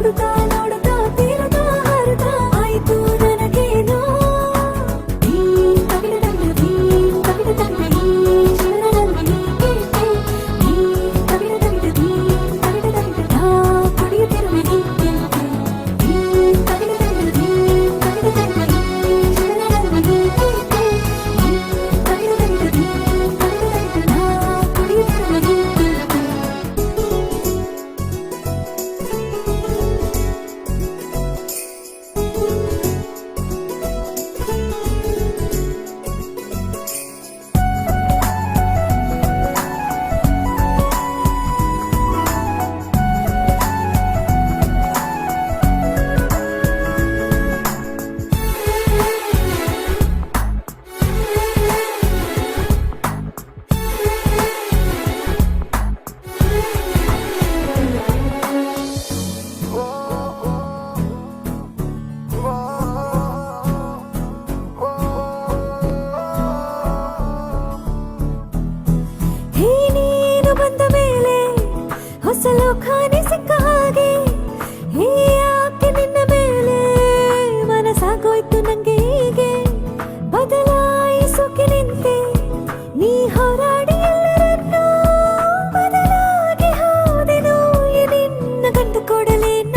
ನೋಡುತ್ತಾ ನೋಡುತ್ತಾ ತೀರುತ್ತಾ ಹಾರುತ್ತಾ ಆಯಿತು ನನಗೇನೋ ಈ ತಗಿಡದಂಡ ಈ ಶಿವನಲ್ಲಿ ಕೇಳ್ತೆ ಈ ತಗಿಡದಂಡ ನಾ ಕುಡಿಯುತ್ತಿರುವೆ ಈ ಕೇಳ್ತೆ ಈ ತಗಿಡದಂಡ ಶಿವನಲ್ಲಿ ಕೇಳ್ತೆ ಈ ತಗಿಡದಂಡ ನಾ ಕುಡಿಯುತ್ತಿರುವೆ ಈ ಕೇಳ್ತೆ ಹೇ ನೀನು ಬಂದ ಮೇಲೆ ಹೊಸ ಲೋಕಾನೆ ಸಿಕ್ಕ ಹಾಗೆ ಹೇ ಯಾಕೆ ನಿನ್ನ ಮೇಲೆ ಮನಸ್ಸಾಗೋಯ್ತು ನಂಗೆ ಹೀಗೆ ಬದಲಾಯಿಸೋಕೆ ನಿಂತೆ ನೀ ಹೋರಾಡಿ ಎಲ್ಲರನ್ನೂ ಬದಲಾಗಿ ಹೋದೆನು ಈ ನಿನ್ನ ಕಂಡು ಕೊಡಲೇನು